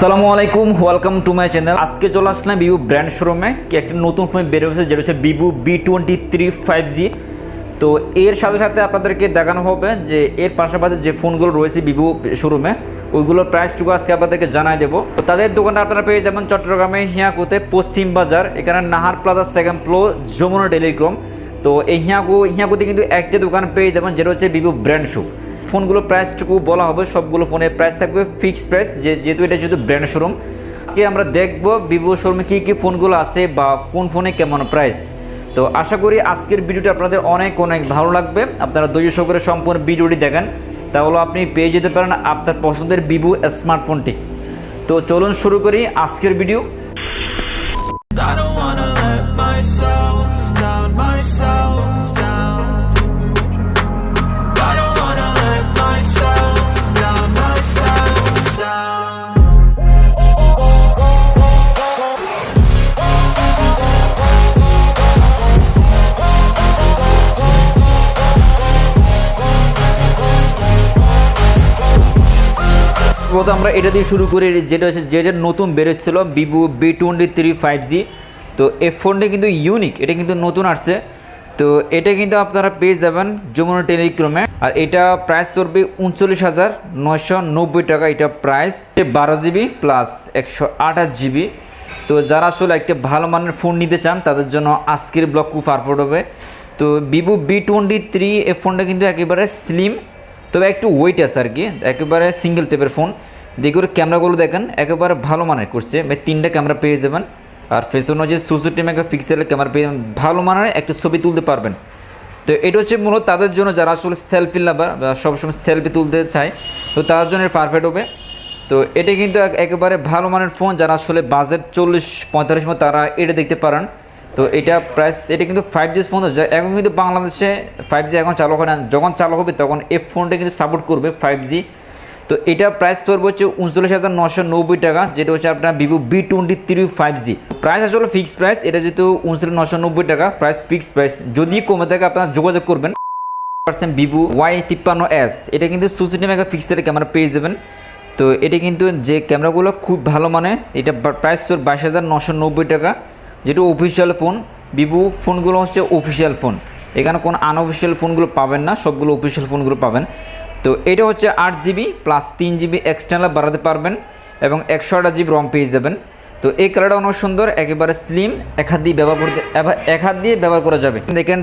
আসসালামু আলাইকুম, welcome to my channel. আজকে চলে আসলাম ভিভো ব্র্যান্ড শোরুমে কি একটা নতুন ফোন বের হয়েছে, যেটা হচ্ছে ভিভো B23 5G। তো এর সাথে সাথে আপনাদেরকে দেখানো হবে যে এর পাশাপাশি যে ফোনগুলো রয়েছে ভিভো শোরুমে ওইগুলোর প্রাইসটুকু আজকে আপনাদেরকে জানাই দেবো। তো তাদের দোকানটা আপনারা পেয়ে যাবেন চট্টগ্রামে হিয়াকুতে পশ্চিম বাজার, এখানে Nahar Plaza second floor, Jamuna Telecom. তো এই হিয়াকুতে কিন্তু একটা দোকান পেয়ে যাবেন যেটা হচ্ছে ভিভো ব্র্যান্ড শপ। ফোনগুলো প্রাইসটুকু বলা হবে, সবগুলো ফোনের প্রাইস থাকবে ফিক্সড প্রাইস, যেহেতু এটা যেহেতু ব্র্যান্ড শোরুম। আজকে আমরা দেখব ভিভো শোরুমে কী কী ফোনগুলো আছে বা কোন ফোনে কেমন প্রাইস। তো আশা করি আজকের ভিডিওটি আপনাদের অনেক অনেক ভালো লাগবে। আপনারা ধৈর্য সহকারে সম্পূর্ণ ভিডিওটি দেখেন, তাহলে আপনি পেয়ে যেতে পারেন আপনার পছন্দের ভিভো স্মার্টফোনটি। তো চলুন শুরু করি আজকের video. I don't wanna let myself down. I don't wanna let myself down. প্রথমত আমরা এটা দিয়ে শুরু করি, যেটা হচ্ছে যেটা নতুন বেরোচ্ছিল ভিভো B23 5G। তো এই ফোনটা কিন্তু ইউনিক, এটা কিন্তু নতুন আসছে। তো এটা কিন্তু আপনারা পেয়ে যাবেন যমুনা টেলিকমে, আর এটা প্রাইস পড়বে 39,990 টাকা। এটা প্রাইস 12GB প্লাস 128GB। তো যারা আসলে একটা ভালো মানের ফোন নিতে চান তাদের জন্য আজকের ব্লগ খুব পারফেক্ট হবে। তো ভিভো B23 এই ফোনটা কিন্তু একেবারে স্লিম, তবে একটু ওয়েট আছে আর কি, একেবারে সিঙ্গেল টেপের ফোন। দেখুন ক্যামেরাগুলো দেখেন একেবারে ভালো মানের করছে, তিনটা ক্যামেরা পেয়ে যাবেন। আর পেছনে যে 64 মেগাপিক্সেলের ক্যামেরা পেয়ে ভালো মানের একটা ছবি তুলতে পারবেন। তো এটা হচ্ছে মূলত তাদের জন্য যারা আসলে সেলফি লাভার বা সবসময় সেলফি তুলতে চায়, তো তাদের জন্য পারফেক্ট হবে। তো এটা কিন্তু একেবারে ভালো মানের ফোন, যারা আসলে বাজেট 40-45 মতো তারা এটা দেখতে পারেন। তো এটা প্রাইস, এটা কিন্তু 5G ফোন। এখন কিন্তু বাংলাদেশে 5G এখন চালু হয় না, যখন চালু হবে তখন এই ফোনটা কিন্তু সাপোর্ট করবে 5G। তো এটা প্রাইস পড়বে হচ্ছে 39,990 টাকা, যেটা হচ্ছে আপনার ভিভো B23 5G। প্রাইস আসলে ফিক্সড প্রাইস, এটা যেহেতু 39,990 টাকা প্রাইস ফিক্সড প্রাইস। যদি কমে থাকে আপনারা যোগাযোগ করবেন। ভিভো Y53s, এটা কিন্তু 64 মেগাপিক্সেলের ক্যামেরা পেয়ে যাবেন। তো এটা কিন্তু যে ক্যামেরাগুলো খুব ভালো মানে, এটা প্রাইস তোর 22,990 টাকা, যেটা অফিসিয়াল ফোন। ভিভো ফোনগুলো হচ্ছে অফিসিয়াল ফোন, এখানে কোনো আনঅফিসিয়াল ফোনগুলো পাবেন না, সবগুলো অফিসিয়াল ফোনগুলো পাবেন। তো এটা হচ্ছে 8GB প্লাস 3GB এক্সটার্নাল বাড়াতে পারবেন এবং 128GB রম পেয়ে যাবেন। তো এই কালারটা অনেক সুন্দর, একেবারে স্লিম, এক হাত দিয়ে ব্যবহার করা যাবে।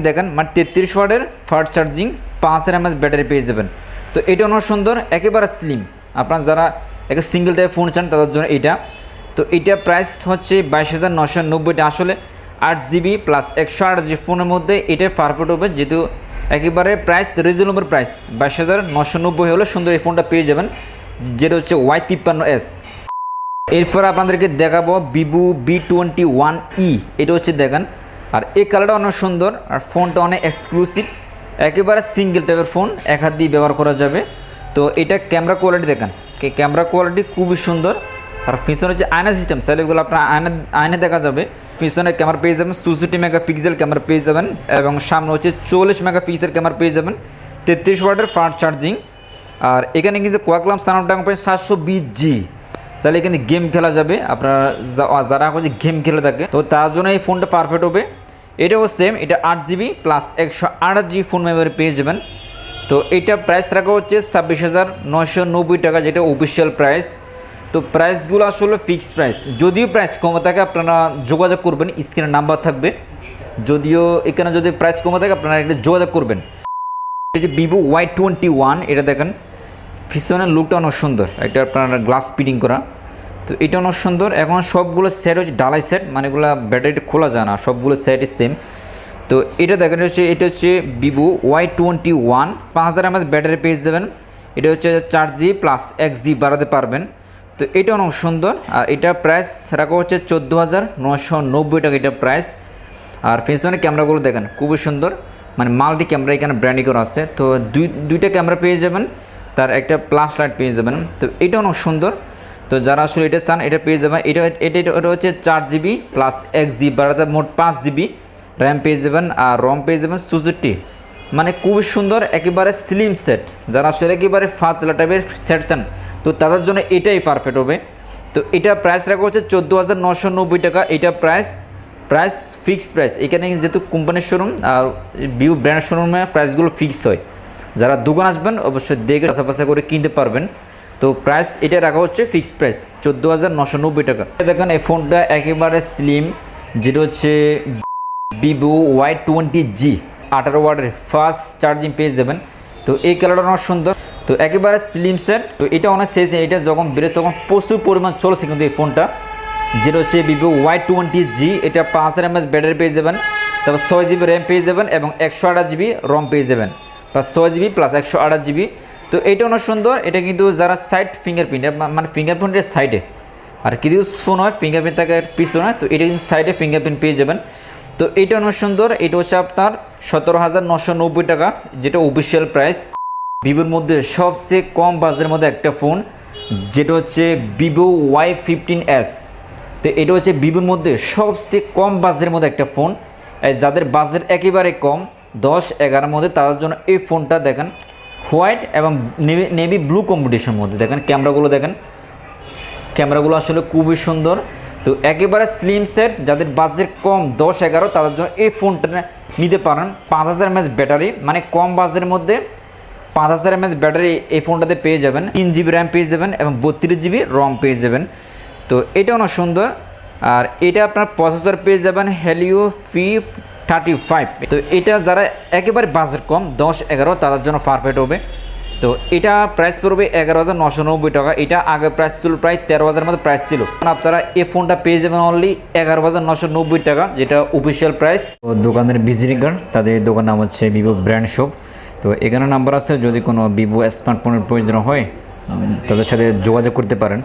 দেখেন মানে 33 ওয়াটের ফাস্ট চার্জিং, 5000 mAh ব্যাটারি পেয়ে যাবেন। তো এটা অনেক সুন্দর, একেবারে স্লিম। আপনার যারা একটা সিঙ্গেল টাইপ ফোন চান তাদের জন্য এটা। তো এটা প্রাইস হচ্ছে 22,990 আসলে 8GB প্লাস 128GB ফোনের মধ্যে এটা পারফেক্ট হবে, যেহেতু একেবারে প্রাইস রিজনেবল প্রাইস 22,990 হলে সুন্দর এই ফোনটা পেয়ে যাবেন, যেটা হচ্ছে Y53s। এরপর আপনাদেরকে দেখাবো ভিভো B21e, এটা হচ্ছে দেখেন। আর এই কালারটা অনেক সুন্দর, আর ফোনটা অনেক এক্সক্লুসিভ, একেবারে সিঙ্গেল টাইপের ফোন, এক হাত দিয়ে ব্যবহার করা যাবে। তো এটা ক্যামেরা কোয়ালিটি দেখেন, ক্যামেরা কোয়ালিটি খুবই সুন্দর। আর পিছনে যে আয়না সিস্টেম, সেগুলো আপনার আয়না দেখা যাবে। পিছনে ক্যামেরা পেয়ে যাবেন 64 মেগাপিক্সেল ক্যামেরা পেয়ে যাবেন, এবং সামনে হচ্ছে 40 মেগাপিক্সেল ক্যামেরা পেয়ে যাবেন, 33 ওয়াটের ফাস্ট চার্জিং। আর এখানে কিন্তু কোয়ালকম স্ন্যাপড্রাগন 720G, তাহলে এখানে গেম খেলা যাবে। আপনারা যারা হচ্ছে গেম খেলে থাকে তো তার জন্য এই ফোনটা পারফেক্ট হবে। এটাও সেম, এটা 8GB plus 128GB phone memory পেয়ে যাবেন। তো এটা প্রাইস রাখা হচ্ছে 26,990 টাকা, যেটা অফিসিয়াল প্রাইস। তো প্রাইসগুলো আসলে ফিক্সড প্রাইস, যদিও প্রাইস কমে থাকে আপনারা যোগাযোগ করবেন, স্ক্রিনে নাম্বার থাকবে। যদিও এখানে যদি প্রাইস কমে থাকে আপনারা একটা যোগাযোগ করবেন। এই যে ভিভো Y21, এটা দেখেন পিছনের লুকটা অনেক সুন্দর, একটা আপনার গ্লাস ফিটিং করা। তো এটা অনেক সুন্দর। এখন সবগুলো সেট হচ্ছে ডালাই সেট, মানে এগুলো ব্যাটারিটা খোলা যায় না, সবগুলো সেটই সেম। তো এটা দেখেন এটা হচ্ছে ভিভো Y21, 5000 mAh ব্যাটারি পেয়ে দেবেন। এটা হচ্ছে 4GB প্লাস 1GB বাড়াতে পারবেন। তো এটা অনেক সুন্দর, আর এটা প্রাইস রাখা হচ্ছে 14,990 টাকা এটা প্রাইস। আর পেছনে ক্যামেরাগুলো দেখেন খুবই সুন্দর, মানে মাল্টি ক্যামেরা এখানে ব্র্যান্ডিং করা আছে। তো দুইটা ক্যামেরা পেয়ে যাবেন, তার একটা প্লাস লাইট পেয়ে যাবেন। তো এটা অনেক সুন্দর। তো যারা আসলে এটা চান এটা পেয়ে যাবেন। এটা হচ্ছে 4GB প্লাস 1GB বাড়াতে মোট 5GB র্যাম পেয়ে যাবেন, আর রম পেয়ে যাবেন 64। মানে খুবই সুন্দর, একেবারে স্লিম সেট। যারা আসলে একেবারে ফাতলা টাইপের সেট চান তো তাদের জন্য এটাই পারফেক্ট হবে। তো তো এটা প্রাইস রাখা হচ্ছে 14,990 টাকা। এটা প্রাইস ফিক্সড প্রাইস। এখানে যেহেতু কোম্পানির শোরুম আর ভিভো ব্র্যান্ড শোরুমে প্রাইসগুলো ফিক্স হয়। যারা দোকান আসবেন অবশ্যই দেখে চাষাবাসা করে কিনতে পারবেন। তো প্রাইস এটা রাখা হচ্ছে ফিক্সড প্রাইস 14,990 টাকা। দেখেন এই ফোনটা একেবারে স্লিম, যেটা হচ্ছে ভিভো Y20G 18 ওয়াটের ফাস্ট চার্জিং পেয়ে যাবেন। তো এই কালারটা অনেক সুন্দর, তো একেবারে স্লিম সেট। তো এটা অনেক শেষ, এটা যখন বেরোয় তখন প্রচুর পরিমাণ চলছে কিন্তু এই ফোনটা, যেটা হচ্ছে ভিভো Y20G। এটা 5000 mAh ব্যাটারি পেয়ে যাবেন, তারপর 6 GB র্যাম পেয়ে যাবেন এবং 128 GB রম পেয়ে যাবেন, প্লাস 6 GB প্লাস 128 GB। তো এটা অনেক সুন্দর। এটা কিন্তু যারা সাইড ফিঙ্গারপ্রিন্ট মানে ফিঙ্গারপ্রিন্টের সাইডে আর কিছু ফোন হয় ফিঙ্গারপ্রিন্ট থাকে পিছনে, তো এটা কিন্তু সাইডে ফিঙ্গারপ্রিন্ট পেয়ে যাবেন। তো এটা অনেক সুন্দর। এটা হচ্ছে আপনার 17,990 টাকা, যেটা অফিসিয়াল প্রাইস। ভিভোর মধ্যে সবচেয়ে কম বাজেটের মধ্যে একটা ফোন, যেটা হচ্ছে ভিভো Y15s। তো এটা হচ্ছে ভিভোর মধ্যে সবচেয়ে কম বাজেটের মধ্যে একটা ফোন। যাদের বাজেট একেবারে কম 10-11 মধ্যে, তাদের জন্য এই ফোনটা দেখেন হোয়াইট এবং নেভি ব্লু কম্বিনেশনের মধ্যে। দেখেন ক্যামেরাগুলো, দেখেন ক্যামেরাগুলো আসলে খুবই সুন্দর। তো একেবারে স্লিম সেট, যাদের বাজেট কম 10-11 তাদের জন্য এই ফোনটা নিতে পারেন। 5000 mAh ব্যাটারি, মানে কম বাজেটের মধ্যে 5000 mAh ব্যাটারি এই ফোনটাতে পেয়ে যাবেন। 3 GB র্যাম পেয়ে যাবেন এবং 32 GB রম পেয়ে যাবেন। তো এটা অনেক সুন্দর। আর এটা আপনার প্রসেসর পেয়ে যাবেন হেলিও P35। তো এটা যারা একেবারে বাজেট কম 10-11 তাদের জন্য পারফেক্ট হবে। তো এটা প্রাইস পড়বে 11,990 টাকা। এটা আগে প্রাইস ছিল প্রায় 13,000 মতো প্রাইস ছিল। আপনারা এই ফোনটা পেয়ে যাবেন অনলি 11,990 টাকা, যেটা অফিসিয়াল প্রাইস। তো দোকানের ভিজিটিং কার্ড, তাদের দোকান নাম হচ্ছে ভিভো ব্র্যান্ড শপ। তো এখানে নাম্বার আছে, যদি কোনো ভিভো স্মার্টফোনের প্রয়োজন হয় তাদের সাথে যোগাযোগ করতে পারেন।